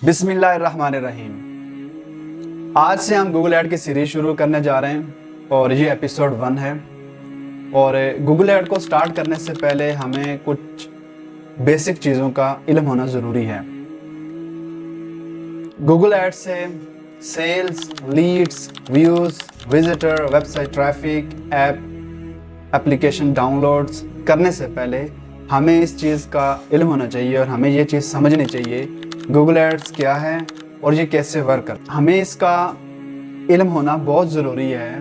बिस्मिल्लाहिर्रहमानिर्रहीम। आज से हम गूगल ऐड की सीरीज शुरू करने जा रहे हैं और ये एपिसोड 1 है। और गूगल ऐड को स्टार्ट करने से पहले हमें कुछ बेसिक चीज़ों का इल्म होना ज़रूरी है। गूगल ऐड से sales, leads, views, visitor, website traffic, application downloads करने से पहले हमें इस चीज़ का इल्म होना चाहिए और हमें ये चीज़ समझनी चाहिए गूगल एड्स क्या है और ये कैसे वर्क करता है। हमें इसका इल्म होना बहुत ज़रूरी है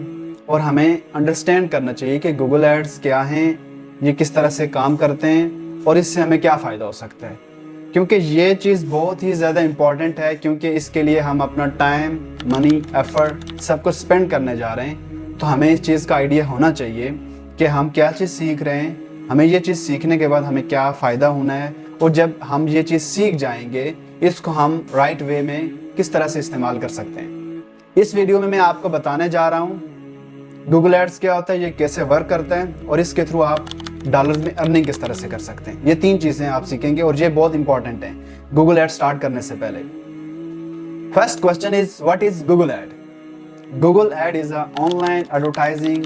और हमें अंडरस्टैंड करना चाहिए कि गूगल एड्स क्या हैं, ये किस तरह से काम करते हैं और इससे हमें क्या फ़ायदा हो सकता है। क्योंकि ये चीज़ बहुत ही ज़्यादा इम्पॉर्टेंट है, क्योंकि इसके लिए हम अपना टाइम, मनी, एफ़र्ट सब कुछ स्पेंड करने जा रहे हैं। तो हमें इस चीज़ का आइडिया होना चाहिए कि हम क्या चीज़ सीख रहे हैं, हमें ये चीज़ सीखने के बाद हमें क्या फ़ायदा होना है, और जब हम ये चीज़ सीख जाएंगे इसको हम राइट वे में किस तरह से इस्तेमाल कर सकते हैं। इस वीडियो में मैं आपको बताने जा रहा हूँ गूगल एड्स क्या होता है, ये कैसे वर्क करता है और इसके थ्रू आप डॉलर्स में अर्निंग किस तरह से कर सकते हैं। ये 3 चीज़ें आप सीखेंगे और ये बहुत इंपॉर्टेंट है गूगल एड स्टार्ट करने से पहले। First question is what is Google ad? Google ad is a online advertising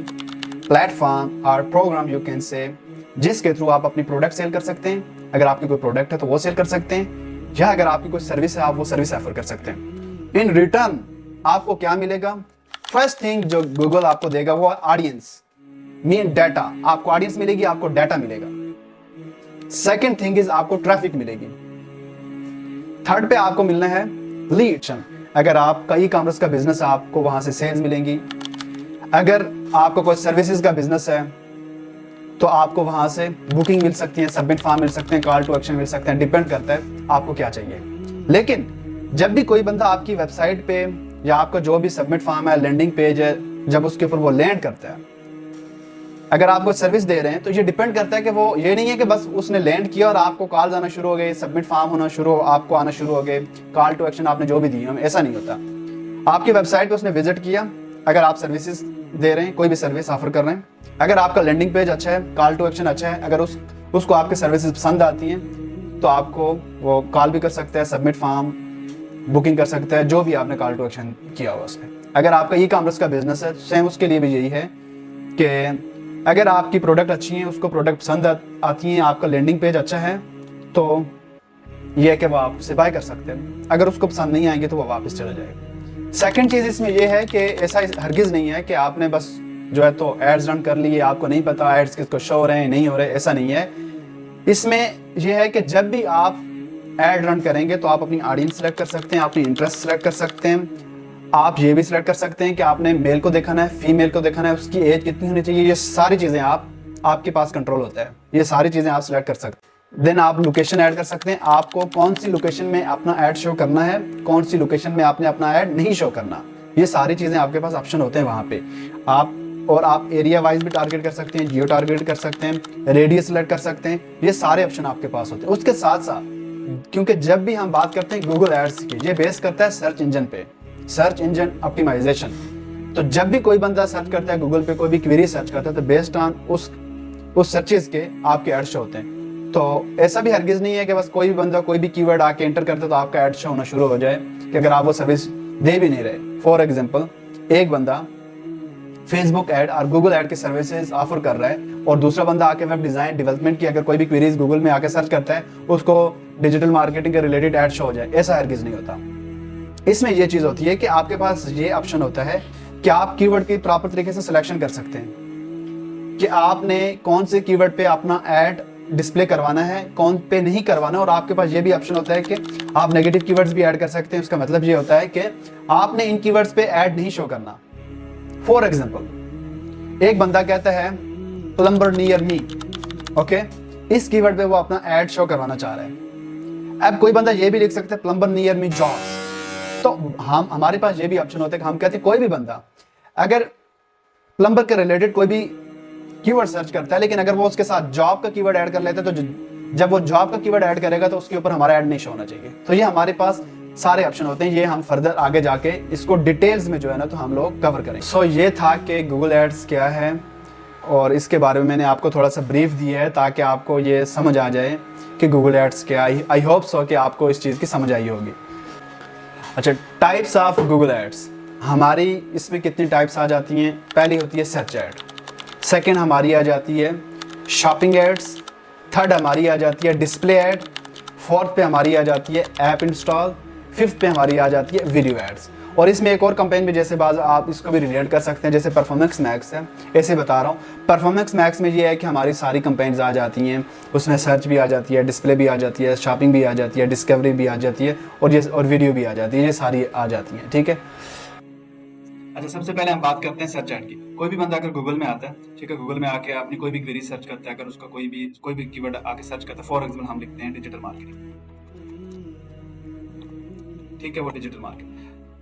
platform और प्रोग्राम यू कैन से, जिसके थ्रू आप अपनी प्रोडक्ट सेल कर सकते हैं। अगर आपकी कोई प्रोडक्ट है तो वो सेल कर सकते हैं, या अगर आपकी कोई सर्विस है आप वो सर्विस ऑफर कर सकते हैं। इन रिटर्न आपको क्या मिलेगा? फर्स्ट थिंग जो गूगल आपको देगा वो ऑडियंस, मीन डाटा। आपको ऑडियंस मिलेगी, आपको डाटा मिलेगा। सेकंड थिंग इज आपको ट्रैफिक मिलेगी। थर्ड पे आपको मिलना है लीड। अगर आपका ई कॉमर्स का बिजनेस है आपको वहां से सेल्स मिलेंगी। अगर आपको कोई सर्विसेज का बिजनेस है तो आपको वहां से बुकिंग मिल सकती है, सबमिट फॉर्म मिल सकते हैं, कॉल टू एक्शन मिल सकते हैं। डिपेंड करता है आपको क्या चाहिए। लेकिन जब भी कोई बंदा आपकी वेबसाइट पे या आपका जो भी सबमिट फॉर्म है, लैंडिंग पेज है, जब उसके ऊपर वो लैंड करता है, अगर आपको सर्विस दे रहे हैं तो ये डिपेंड करता है कि वो ये नहीं है कि बस उसने लैंड किया और आपको कॉल आना शुरू हो गए, सबमिट फॉर्म होना शुरू, आपको आना शुरू हो गए, कॉल टू एक्शन आपने जो भी दी, ऐसा नहीं होता। आपकी वेबसाइट पे उसने विजिट किया, अगर आप सर्विसेज दे रहे हैं, कोई भी सर्विस ऑफर कर रहे हैं, अगर आपका लैंडिंग पेज अच्छा है, कॉल टू एक्शन अच्छा है, अगर उसको आपके सर्विसेज पसंद आती हैं तो आपको वो कॉल भी कर सकते हैं, सबमिट फॉर्म, बुकिंग कर सकते हैं, जो भी आपने कॉल टू एक्शन किया हुआ उसमें। अगर आपका ई कॉमर्स का बिजनेस है, सेम उसके लिए भी यही है कि अगर आपकी प्रोडक्ट अच्छी है, उसको प्रोडक्ट पसंद आती हैं, आपका लैंडिंग पेज अच्छा है, तो ये है कि वो आपसे बाय कर सकते हैं। अगर उसको पसंद नहीं आएंगे तो वो वापस चला जाएगा। सेकंड चीज़ इसमें यह है कि ऐसा हरगिज़ नहीं है कि आपने बस जो है तो एड्स रन कर लिए, आपको नहीं पता एड्स किसको शो हो रहे हैं नहीं हो रहे, ऐसा नहीं है। इसमें यह है कि जब भी आप एड रन करेंगे तो आप अपनी ऑडियंस सेलेक्ट कर सकते हैं, अपनी इंटरेस्ट सेलेक्ट कर सकते हैं। आप ये भी सिलेक्ट कर सकते हैं कि आपने मेल को दिखाना है, फीमेल को दिखाना है, उसकी एज कितनी होनी चाहिए। ये सारी चीज़ें आपके पास कंट्रोल होता है, ये सारी चीज़ें आप सिलेक्ट कर सकते हैं। देन आप लोकेशन ऐड कर सकते हैं, आपको कौन सी लोकेशन में अपना ऐड शो करना है, कौन सी लोकेशन में आपने अपना ऐड नहीं शो करना। ये सारी चीज़ें आपके पास ऑप्शन होते हैं वहाँ पे। आप एरिया वाइज भी टारगेट कर सकते हैं, जियो टारगेट कर सकते हैं, रेडियस सेलेक्ट कर सकते हैं। ये सारे ऑप्शन आपके पास होते हैं। उसके साथ साथ, क्योंकि जब भी हम बात करते हैं गूगल एड्स की, ये बेस करता है सर्च इंजन पे, सर्च इंजन ऑप्टिमाइजेशन। तो जब भी कोई बंदा सर्च करता है गूगल पे, कोई भी क्वेरी सर्च करता है, तो बेस्ड ऑन उस सर्चेज के आपके एड शो होते हैं। तो ऐसा भी हरगिज नहीं है कि बस कोई भी बंदा कोई भी कीवर्ड आके एंटर करता है तो आपका एड शो होना शुरू हो जाए, कि अगर आप वो सर्विस दे भी नहीं रहे। फॉर एग्जाम्पल, एक बंदा फेसबुक ऐड और गूगल ऐड के सर्विसेज ऑफर कर रहा है और दूसरा बंदा आके वेब डिजाइन डेवलपमेंट की अगर कोई भी क्वेरीज गूगल में आके सर्च करता है, उसको डिजिटल मार्केटिंग के रिलेटेड ऐड शो हो जाए, ऐसा हरगिज नहीं होता। इसमें यह चीज होती है कि आपके पास ये ऑप्शन होता है कि आप कीवर्ड की प्रॉपर तरीके से सिलेक्शन कर सकते हैं कि आपने कौन से कीवर्ड पे अपना ऐड डिस्प्ले करवाना है, कौन पे नहीं करवाना। और आपके पास ये भी ऑप्शन होता है कि आप नेगेटिव कीवर्ड्स भी ऐड कर सकते हैं। उसका मतलब ये होता है कि आपने इन कीवर्ड्स पे ऐड नहीं शो करना। फॉर एग्जाम्पल, एक बंदा कहता है प्लम्बर नियर मी, ओके, इस कीवर्ड पे वो अपना ऐड शो करवाना चाह रहा है। अब कोई बंदा ये भी लिख सकता है प्लम्बर नियर मी जॉब्स। तो हमारे पास ये भी ऑप्शन होता है कि हम कहते हैं कोई भी बंदा अगर प्लम्बर के रिलेटेड कोई भी कीवर्ड सर्च करता है, लेकिन अगर वो उसके साथ जॉब का कीवर्ड ऐड कर लेता है, तो जब वो जॉब का कीवर्ड ऐड करेगा तो उसके ऊपर हमारा ऐड नहीं शो होना चाहिए। तो ये हमारे पास सारे ऑप्शन होते हैं। ये हम फर्दर आगे जाके इसको डिटेल्स में जो है ना तो हम लोग कवर करेंगे। सो ये था कि गूगल एड्स क्या है और इसके बारे में मैंने आपको थोड़ा सा ब्रीफ दिया है ताकि आपको ये समझ आ जाए कि गूगल एड्स क्या है। आई होप सो कि आपको इस चीज़ की समझ आई होगी। अच्छा, टाइप्स ऑफ गूगल एड्स। हमारी इसमें कितनी टाइप्स आ जाती हैं? पहली होती है सर्च एड, सेकंड हमारी आ जाती है शॉपिंग एड्स, थर्ड हमारी आ जाती है डिस्प्ले एड, फोर्थ पे हमारी आ जाती है ऐप इंस्टॉल, फिफ्थ पे हमारी आ जाती है वीडियो एड्स। और इसमें एक और कंपेन भी, जैसे बाज आप इसको भी रिलेट कर सकते हैं, जैसे परफॉर्मेंस मैक्स है, ऐसे बता रहा हूँ। परफॉर्मेंस मैक्स में ये है कि हमारी सारी कंपेन्स आ जाती हैं, उसमें सर्च भी आ जाती है, डिस्प्ले भी आ जाती है, शॉपिंग भी आ जाती है, डिस्कवरी भी आ जाती है, और वीडियो भी आ जाती है, ये सारी आ जाती हैं, ठीक है। अच्छा, सबसे पहले हम बात करते हैं सर्च एड की। कोई भी बंदा अगर गूगल में आता है, ठीक है, गूगल में आके अपनी कोई भी क्वेरी सर्च करता है, अगर उसका कोई भी कीवर्ड आके सर्च करता है, फॉर एग्जाम्पल हम लिखते हैं डिजिटल मार्केटिंग, ठीक है, वो डिजिटल मार्केटिंग।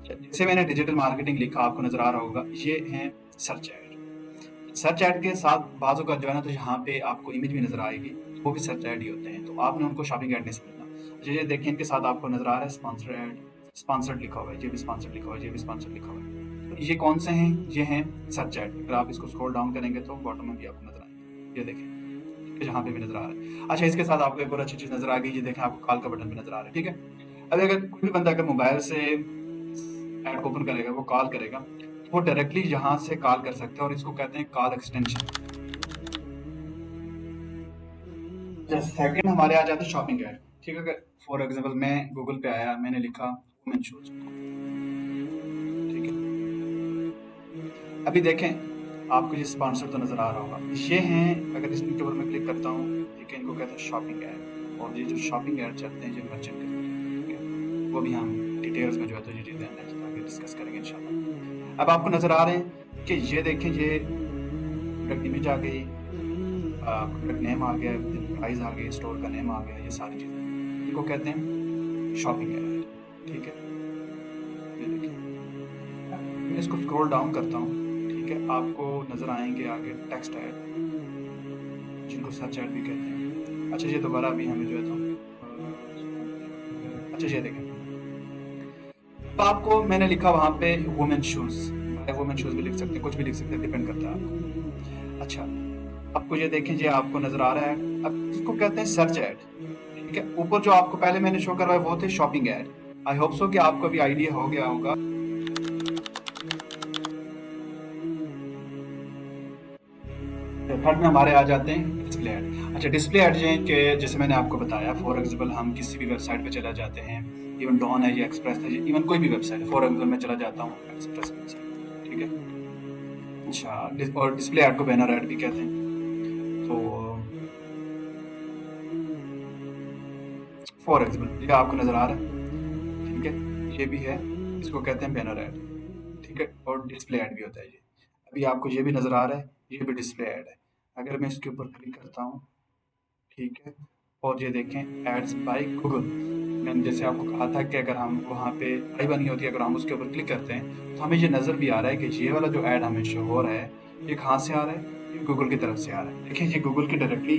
जैसे मैंने डिजिटल मार्केटिंग लिखा, आपको नजर आ रहा होगा, ये है सर्च एड। सर्च एड के साथ बाजू का जो है ना, तो यहाँ पे आपको इमेज भी नजर आएगी, वो भी सर्च एड ही होते हैं, तो आपने उनको शॉपिंग एड नहीं समझना। अच्छा, ये देखिए, इनके साथ आपको नजर आ रहा है स्पॉन्सर्ड एड, स्पॉन्सर्ड लिखा हुआ है, ये भी स्पॉन्सर्ड लिखा हुआ है, ये भी स्पॉन्सर्ड लिखा हुआ है। तो ये कौन से हैं? ये हैं सर्च एड। अगर आप इसको स्क्रॉल डाउन करेंगे तो बॉटम में भी आपको नजर आएंगे, ये देखें, ठीक है, जहाँ पे भी नजर आ रहा है। अच्छा, इसके साथ आपको एक और अच्छी चीज नजर आ गई, ये देखें, आपको कॉल का बटन भी नजर आ रहा है, ठीक है। अब अगर कोई भी बंदा अगर मोबाइल से ऐड को ओपन करेगा, वो कॉल करेगा, तो वो डायरेक्टली यहाँ से कॉल कर सकते हैं, और इसको कहते हैं कॉल एक्सटेंशन। सेकंड हमारे आ जाते हैं शॉपिंग ऐड, ठीक है। फॉर एग्जांपल मैं गूगल पे आया, मैंने लिखा वुमेन शूज, ठीक है। अभी देखें, आपको ये स्पॉन्सर तो नजर आ रहा होगा, ये हैं, अगर इनके ऊपर मैं क्लिक करता हूँ, ठीक है, इनको कहते हैं शॉपिंग ऐड, और ये जो शॉपिंग ऐड चलते हैं, ये मर्चेंट के लिए, ठीक है, वो भी हम डिटेल्स में जो है तो ये चीजें नेक्स्ट आगे डिस्कस करेंगे इंशाल्लाह। अब आपको नजर आ रहे हैं कि ये देखें, ये प्रोडक्ट इमेज आ गई, प्रोडक्ट नेम आ गया, प्राइस आ गई, स्टोर का नेम आ गया, ये सारी चीजें, इनको कहते हैं शॉपिंग ऐड, ठीक है। ये देखिए, मैं इसको स्क्रॉल डाउन करता हूँ, ठीक है, आपको नजर आएंगे आगे टेक्स्ट ऐड, जिनको सर्च ऐड भी कहते हैं। अच्छा, ये दोबारा अभी हमें जो है तो अच्छा, ये देखें, तो आपको मैंने लिखा वहां पे वुमेन शूज, वुमेन शूज भी लिख सकते हैं, कुछ भी लिख सकते हैं, डिपेंड करता है आपको। अच्छा, आपको ये देखें, ये आपको नजर आ रहा है, अब इसको कहते हैं सर्च ऐड, ठीक है। ऊपर जो आपको पहले मैंने शो करवाया वो थे shopping add. I hope so कि आपको भी आइडिया हो गया होगा। थर्ड में हमारे आ जाते हैं डिस्प्ले ऐड। अच्छा, डिस्प्ले ऐड जो है कि जैसे मैंने आपको बताया, फॉर एग्जांपल हम किसी भी वेबसाइट पे चला जाते हैं, इवन डॉन है या एक्सप्रेस है, इवन कोई भी वेबसाइट, फॉर एग्जांपल मैं चला जाता हूँ एक्सप्रेस वेबसाइट, ठीक है। अच्छा, और डिस्प्ले ऐड को बैनर ऐड भी कहते हैं। तो फॉर एग्जांपल ये आपको नजर आ रहा है, ठीक है, ये भी है, इसको कहते हैं बैनर ऐड, ठीक है, और डिस्प्ले ऐड भी होता है ये। अभी आपको ये भी नजर आ रहा है, ये भी डिस्प्ले ऐड है। अगर मैं इसके ऊपर क्लिक करता हूँ, ठीक है, और ये देखें एड्स बाय गूगल, मैंने जैसे आपको कहा था कि अगर हम वहाँ पे आई बनी होती है, अगर हम उसके ऊपर क्लिक करते हैं, तो हमें ये नज़र भी आ रहा है कि ये वाला जो ऐड हमें शो हो रहा है, ये कहाँ से आ रहा है? ये गूगल की तरफ से आ रहा है। देखिए, ये गूगल की डायरेक्टली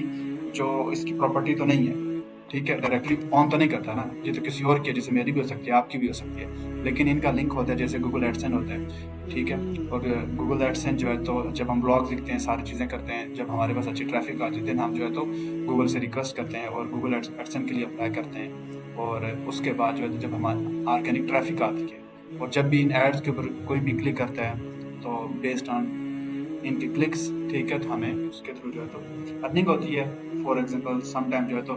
जो इसकी प्रॉपर्टी तो नहीं है, ठीक है, डायरेक्टली ऑन तो नहीं करता ना, ये तो किसी और की है, जैसे मेरी भी हो सकती है, आपकी भी हो सकती है, लेकिन इनका लिंक होता है, जैसे गूगल एडसेंस होता है, ठीक है। और गूगल एडसेंस जो है, तो जब हम ब्लॉग लिखते हैं, सारी चीज़ें करते हैं, जब हमारे पास अच्छी ट्रैफिक आती है, हम जो है तो गूगल से रिक्वेस्ट करते हैं और गूगल एडसेंस के लिए अप्लाई करते हैं, और उसके बाद जो है जब हमारी ऑर्गेनिक ट्रैफिक आती है, और जब भी इन एड्स के ऊपर कोई भी क्लिक करता है, तो बेस्ड ऑन इनके क्लिक्स, ठीक है, तो हमें उसके थ्रू जो है तो अर्निंग होती है। फॉर एग्जांपल सम टाइम जो है तो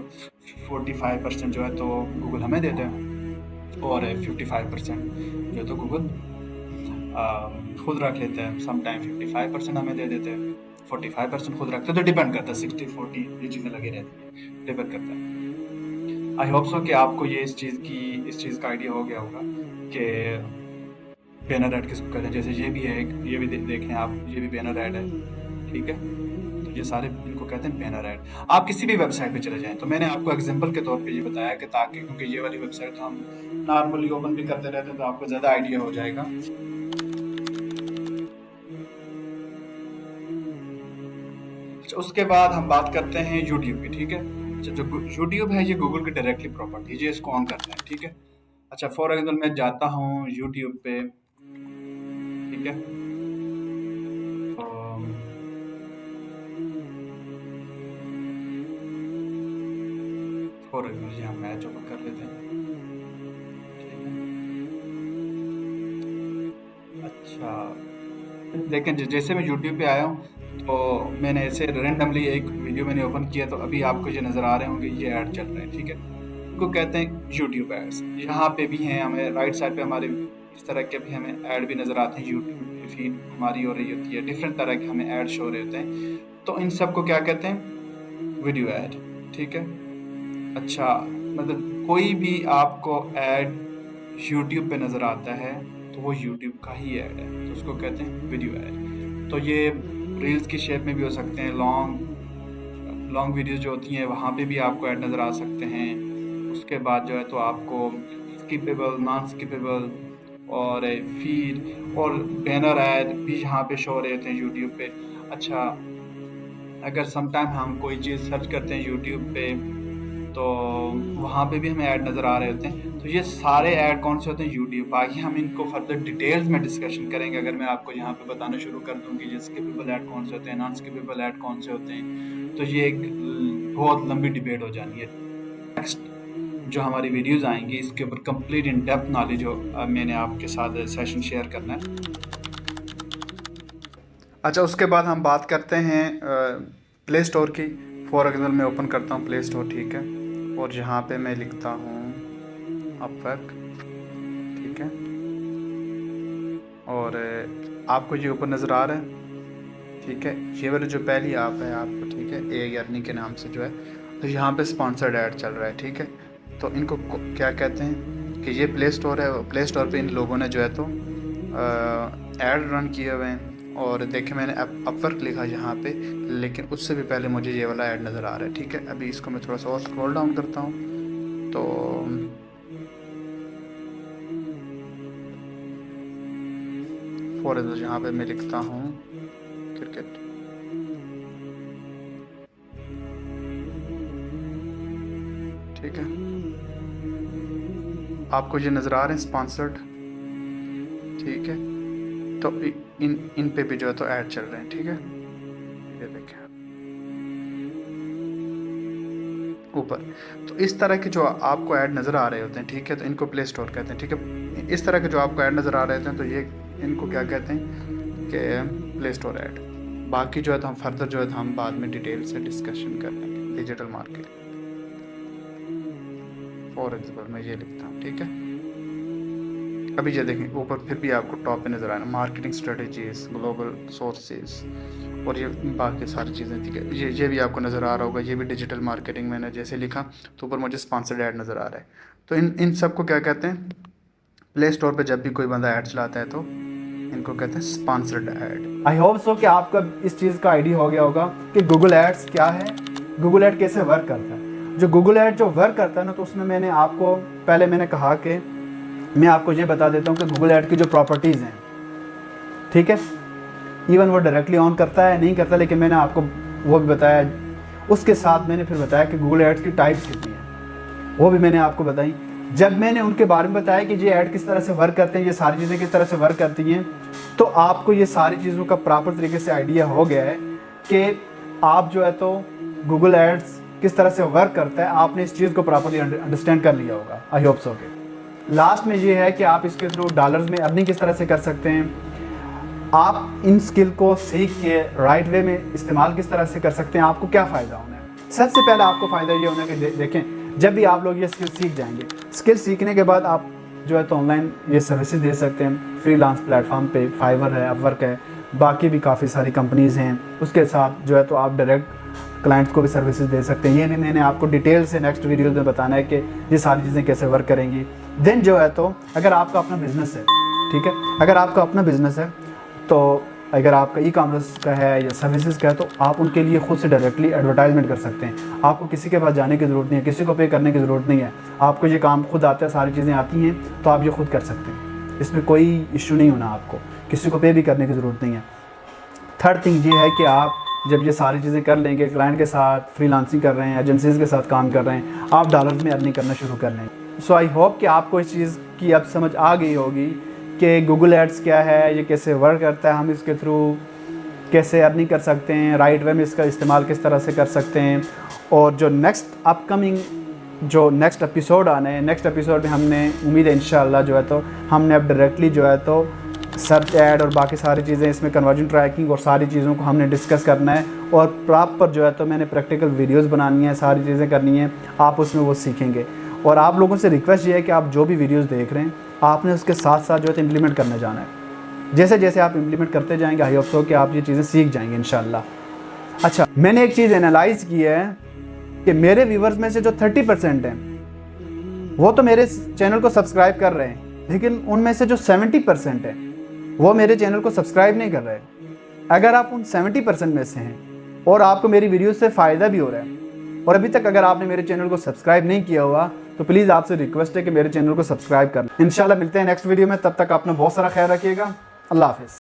45% जो है तो गूगल हमें देते हैं, और 55% जो है तो गूगल खुद रख लेते हैं। सम टाइम 55% हमें दे देते हैं, 45% खुद रखते हैं, तो डिपेंड करता है, 60-40 ये चीज़ें लगी रहती हैं, डिपेंड करता है। आई होप सो कि आपको ये इस चीज़ का आइडिया हो गया होगा कि बैनर ऐड किसको कहते हैं। जैसे ये भी है ये भी देखें आप, ये भी बैनर ऐड है, ठीक है। तो ये सारे इनको कहते हैं बैनर ऐड। आप किसी भी वेबसाइट पे चले जाएं, तो मैंने आपको एग्जांपल के तौर पे ये बताया कि ताकि, क्योंकि ये वाली वेबसाइट हम नॉर्मली ओपन भी करते रहते हैं, तो आपको ज़्यादा आइडिया हो जाएगा। अच्छा, उसके बाद हम बात करते हैं यूट्यूब की, ठीक है। अच्छा, जो यूट्यूब है, ये गूगल की डायरेक्टली प्रॉपर्टी है, ये इसको ऑन करता है, ठीक है। अच्छा, फॉर एग्जाम्पल मैं जाता हूँ यूट्यूब पे, ठीक है, फॉर एग्जाम्पल हम मैच ओपन कर लेते हैं, ठीक है। अच्छा, लेकिन जैसे मैं यूट्यूब पे आया हूँ तो मैंने ऐसे रेंडमली एक वीडियो मैंने ओपन किया, तो अभी आपको जो नज़र आ रहे होंगे ये ऐड चल रहे हैं, ठीक है। इनको कहते हैं यूट्यूब एड्स। यहाँ पे भी हैं, हमें राइट साइड पे हमारे इस तरह के भी हमें ऐड भी नज़र आते हैं। यूट्यूब की फीड हमारी हो रही होती है, डिफरेंट तरह के हमें ऐड शो हो रहे होते हैं। तो इन सब को क्या कहते हैं? वीडियो ऐड, ठीक है। अच्छा, मतलब कोई भी आपको ऐड यूट्यूब पे नज़र आता है तो वो यूट्यूब का ही ऐड है, तो उसको कहते हैं वीडियो ऐड। तो ये रील्स की शेप में भी हो सकते हैं, लॉन्ग लॉन्ग वीडियोस जो होती हैं वहाँ पे भी आपको ऐड नज़र आ सकते हैं। उसके बाद जो है तो आपको स्किपेबल, नॉन स्किपेबल और फीड और बैनर ऐड भी यहाँ पे शो हो रहे होते हैं यूट्यूब पे। अच्छा, अगर समटाइम हम कोई चीज़ सर्च करते हैं यूट्यूब पे तो वहाँ पे भी हमें ऐड नज़र आ रहे होते हैं। तो ये सारे ऐड कौन से होते हैं? यूट्यूब। बाकी हम इनको फर्दर डिटेल्स में डिस्कशन करेंगे। अगर मैं आपको यहाँ पे बताना शुरू कर दूँ कि ये स्किपेबल ऐड कौन से होते हैं, नॉन स्किपेबल ऐड कौन से होते हैं, तो ये एक बहुत लंबी डिबेट हो जानी है। नेक्स्ट जो हमारी वीडियोस आएंगी इसके ऊपर कंप्लीट इन डेप्थ नॉलेज हो मैंने आपके साथ सेशन शेयर करना है। अच्छा, उसके बाद हम बात करते हैं प्ले स्टोर की। फॉर एग्जाम्पल मैं ओपन करता हूँ प्ले स्टोर, ठीक है, और यहाँ पे मैं लिखता हूँ अपवर्क, ठीक है, और आपको ये ऊपर नज़र आ रहा है, ठीक है, ये वाली जो पहली ऐप है आपको, ठीक है, ए अर्निंग के नाम से जो है, तो यहाँ पे स्पॉन्सर्ड ऐड चल रहा है, ठीक है। तो इनको क्या कहते हैं कि ये प्ले स्टोर है, प्ले स्टोर पे इन लोगों ने जो है तो ऐड रन किए हुए हैं। और देखें मैंने अपवर्क लिखा यहाँ पे, लेकिन उससे भी पहले मुझे ये वाला ऐड नज़र आ रहा है, ठीक है। अभी इसको मैं थोड़ा सा और स्क्रॉल डाउन करता हूँ तो फॉर एग्जाम्पल यहाँ पे मैं लिखता हूँ क्रिकेट, ठीक है, आपको ये नज़र आ रहे हैं स्पॉन्सर्ड, ठीक है। तो इन पे भी जो है तो ऐड चल रहे हैं, ठीक है, ये देखें ऊपर। तो इस तरह के जो आपको ऐड नज़र आ रहे होते हैं, ठीक है, तो इनको प्ले स्टोर कहते हैं, ठीक है। इस तरह के जो आपको ऐड नज़र आ रहे होते हैं तो ये इनको क्या कहते हैं कि प्ले स्टोर ऐड। बाकी जो है तो हम फर्दर जो है तो हम बाद में डिटेल से डिस्कशन कर लेंगे। डिजिटल मार्केटिंग फॉर एग्जाम्पल मैं ये लिखता हूँ, ठीक है। अभी ये देखें ऊपर फिर भी आपको टॉप पे नज़र आ रहा है मार्केटिंग स्ट्रेटजीज, ग्लोबल सोर्सेज और ये बाकी सारी चीज़ें, ठीक है। ये भी आपको नज़र आ रहा होगा, ये भी डिजिटल मार्केटिंग मैंने जैसे लिखा तो ऊपर मुझे स्पॉन्सर्ड ऐड नज़र आ रहा है। तो इन सब को क्या कहते हैं? प्ले स्टोर पे जब भी कोई बंदा ऐड चलाता है तो इनको कहते हैं sponsored add. I hope so कि आपका इस चीज़ का आइडिया हो गया होगा कि गूगल एड्स क्या है, गूगल ऐड कैसे वर्क करता है। जो गूगल ऐड जो वर्क करता है ना, तो उसमें मैंने आपको पहले मैंने कहा कि मैं आपको ये बता देता हूँ कि गूगल ऐड की जो प्रॉपर्टीज़ हैं, ठीक है, इवन वो डायरेक्टली ऑन करता है नहीं करता, लेकिन मैंने आपको वो भी बताया। उसके साथ मैंने फिर बताया कि गूगल एड्स की टाइप्स कितनी हैं, वो भी मैंने आपको बताई। जब मैंने उनके बारे में बताया कि ये ऐड किस तरह से वर्क करते हैं, ये सारी चीज़ें किस तरह से वर्क करती हैं, तो आपको ये सारी चीज़ों का प्रॉपर तरीके से आइडिया हो गया है कि आप जो है तो गूगल एड्स किस तरह से वर्क करता है, आपने इस चीज़ को प्रॉपरली अंडरस्टैंड कर लिया होगा। आई होप सो के लास्ट में ये है कि आप इसके थ्रू डॉलर्स में अर्निंग किस तरह से कर सकते हैं, आप इन स्किल को सीख के राइट वे में इस्तेमाल किस तरह से कर सकते हैं, आपको क्या फ़ायदा होना है। सबसे पहले आपको फ़ायदा ये होना है कि देखें, जब भी आप लोग ये स्किल सीख जाएंगे, स्किल सीखने के बाद आप जो है तो ऑनलाइन ये सर्विसेज दे सकते हैं। फ्रीलांस प्लेटफॉर्म पे फाइवर है, अपवर्क है, बाकी भी काफ़ी सारी कंपनीज़ हैं। उसके साथ जो है तो आप डायरेक्ट क्लाइंट्स को भी सर्विसेज दे सकते हैं। ये भी मैंने आपको डिटेल से नेक्स्ट वीडियो में बताना है कि ये सारी चीज़ें कैसे वर्क करेंगी। देन जो है तो अगर आपका अपना बिजनेस है, ठीक है, अगर आपका अपना बिजनेस है, तो अगर आपका ई कॉमर्स का है या सर्विसेज का है, तो आप उनके लिए खुद से डायरेक्टली एडवर्टाइजमेंट कर सकते हैं। आपको किसी के पास जाने की ज़रूरत नहीं है, किसी को पे करने की ज़रूरत नहीं है। आपको ये काम खुद आता है, सारी चीज़ें आती हैं, तो आप ये खुद कर सकते हैं। इसमें कोई इशू नहीं होना, आपको किसी को पे भी करने की ज़रूरत नहीं है। थर्ड थिंग ये है कि आप जब ये सारी चीज़ें कर लेंगे, क्लाइंट के साथ फ्रीलांसिंग कर रहे हैं, एजेंसीज़ के साथ काम कर रहे हैं, आप डॉलर्स में अर्निंग करना शुरू कर लेंगे। सो आई होप कि आपको इस चीज़ की अब समझ आ गई होगी कि गूगल एड्स क्या है, ये कैसे वर्क करता है, हम इसके थ्रू कैसे अर्निंग कर सकते हैं, राइट वे में इसका इस्तेमाल किस तरह से कर सकते हैं। और जो नेक्स्ट अपकमिंग जो नेक्स्ट एपिसोड आने हैं, नेक्स्ट एपिसोड में हमने उम्मीद है इंशाल्लाह जो है तो हमने अब डायरेक्टली जो है तो सर्च ऐड और बाकी सारी चीज़ें, इसमें कन्वर्जन ट्रैकिंग और सारी चीज़ों को हमने डिस्कस करना है और प्रॉपर जो है तो मैंने प्रैक्टिकल वीडियोस बनानी है, सारी चीज़ें करनी है, आप उसमें वो सीखेंगे। और आप लोगों से रिक्वेस्ट ये है कि आप जो भी वीडियोस देख रहे हैं आपने उसके साथ साथ जो है तो इम्प्लीमेंट करने जाना है। जैसे जैसे आप इम्प्लीमेंट करते जाएंगे आई होप सो कि आप ये चीज़ें सीख जाएंगे इंशाल्लाह। अच्छा, मैंने एक चीज़ एनालाइज़ की है कि मेरे व्यूवर्स में से जो 30% हैं वो तो मेरे चैनल को सब्सक्राइब कर रहे हैं, लेकिन उनमें से जो 70% है वो मेरे चैनल को सब्सक्राइब नहीं कर रहे। अगर आप उन 70% में से हैं और आपको मेरी वीडियो से फ़ायदा भी हो रहा है और अभी तक अगर आपने मेरे चैनल को सब्सक्राइब नहीं किया हुआ तो प्लीज़ आपसे रिक्वेस्ट है कि मेरे चैनल को सब्सक्राइब करना। इंशाल्लाह मिलते हैं नेक्स्ट वीडियो में, तब तक अपना बहुत सारा ख्याल रखिएगा। अल्लाह हाफ़िज़।